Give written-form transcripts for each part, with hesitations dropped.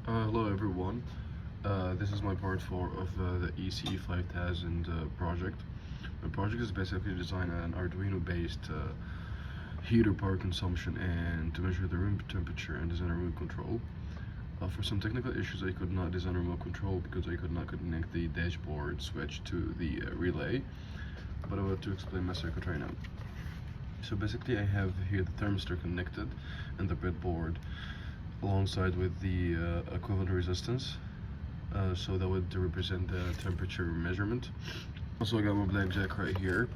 Hello everyone. This is my part 4 of the ECE 5000 project. My project is basically to design an Arduino based heater power consumption and to measure the room temperature and design a remote control. For some technical issues I could not design a remote control because I could not connect the dashboard switch to the relay, but I will to explain my circuit right now. So basically I have here the thermistor connected and the breadboard alongside with the equivalent resistance, so that would represent the temperature measurement. Also I got my blackjack right here,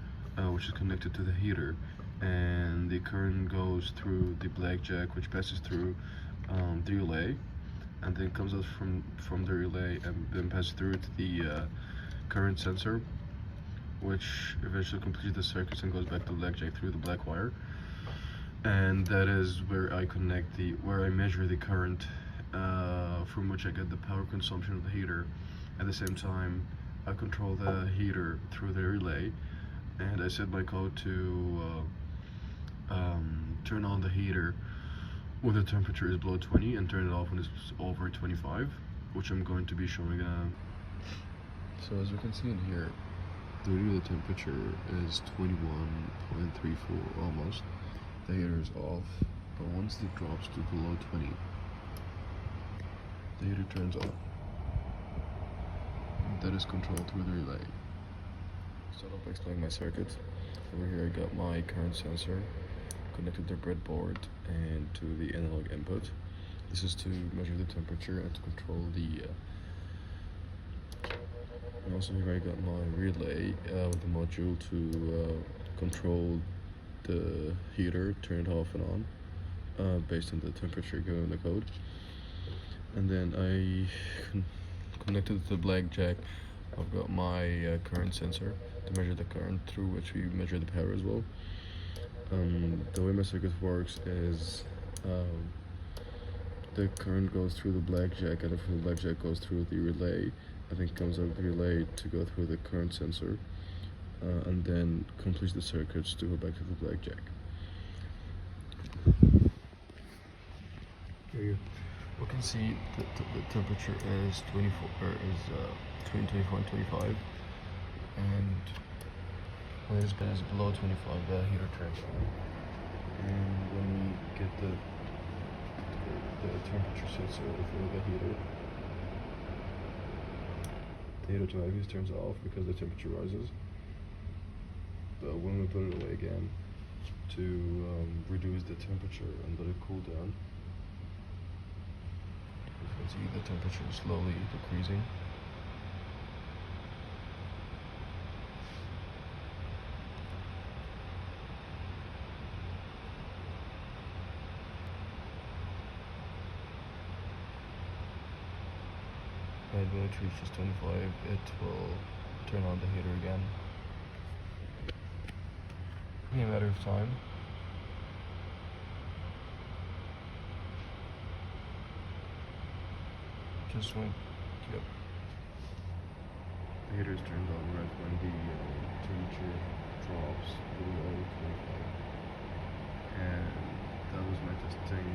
which is connected to the heater, and the current goes through the blackjack, which passes through the relay and then comes out from the relay and then passes through to the current sensor, which eventually completes the circuit and goes back to the blackjack through the black wire. And that is where I measure the current from which I get the power consumption of the heater. At the same time, I control the heater through the relay, and I set my code to turn on the heater when the temperature is below 20 and turn it off when it's over 25, which I'm going to be showing. So as you can see in here, the temperature is 21.34 almost. The heater is off, but once it drops to below 20, the heater turns off. That is controlled through the relay. Start off by explaining my circuit. Over here I got my current sensor connected to the breadboard and to the analog input. This is to measure the temperature and to control the and also here I got my relay with the module to control the heater, turn it off and on based on the temperature given in the code. And then I connected to the blackjack. I've got my current sensor to measure the current, through which we measure the power as well. The way my circuit works is the current goes through the blackjack, and if the blackjack goes through the relay, I think comes out of the relay to go through the current sensor, and then completes the circuits to go back to the blackjack. Here we can see that the temperature is between 24 and 25, and when it is below 25, the heater turns on. And when we get the temperature sensor for the heater automatically turns off because the temperature rises. But when we put it away again to reduce the temperature and let it cool down, you can see the temperature is slowly decreasing. And when it reaches 25, it will turn on the heater again. In a matter of time. Just when, yep. The heater is turned on right when the temperature drops below 25. And that was my testing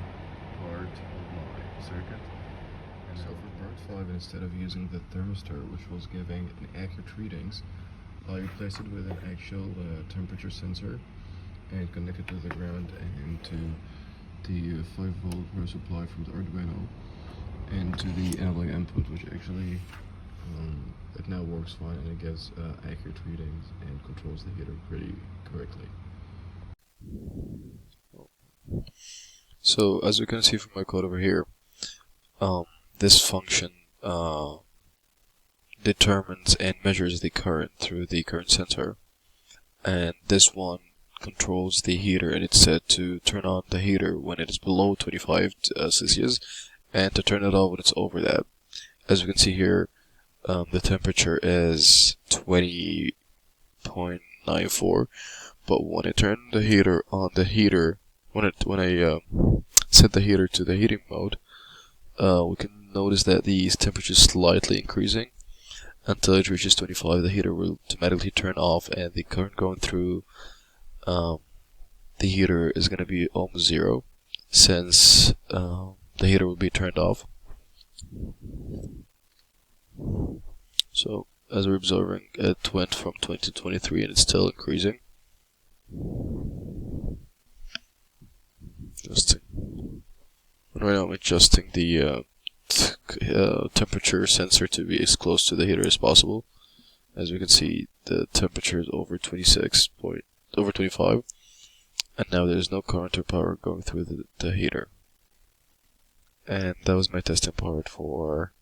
part of my circuit. And so for part 5, instead of using the thermistor, which was giving inaccurate readings, I replaced it with an actual temperature sensor and connected to the ground and to the 5-volt power supply from the Arduino and to the analog input, which actually it now works fine and it gives accurate readings and controls the heater pretty correctly. So as you can see from my code over here, this function determines and measures the current through the current sensor, and this one controls the heater, and it's set to turn on the heater when it is below 25 Celsius and to turn it off when it's over that. As you can see here, the temperature is 20.94, but when I turn the heater on, when I set the heater to the heating mode, we can notice that the temperature is slightly increasing. Until it reaches 25, the heater will automatically turn off, and the current going through the heater is going to be almost zero, since the heater will be turned off. So, as we're observing, it went from 20 to 23 and it's still increasing. Adjusting. And right now I'm adjusting the temperature sensor to be as close to the heater as possible. As we can see, the temperature is over 25, and now there's no current or power going through the heater. And that was my testing part for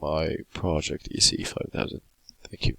my project ECE 5000. Thank you.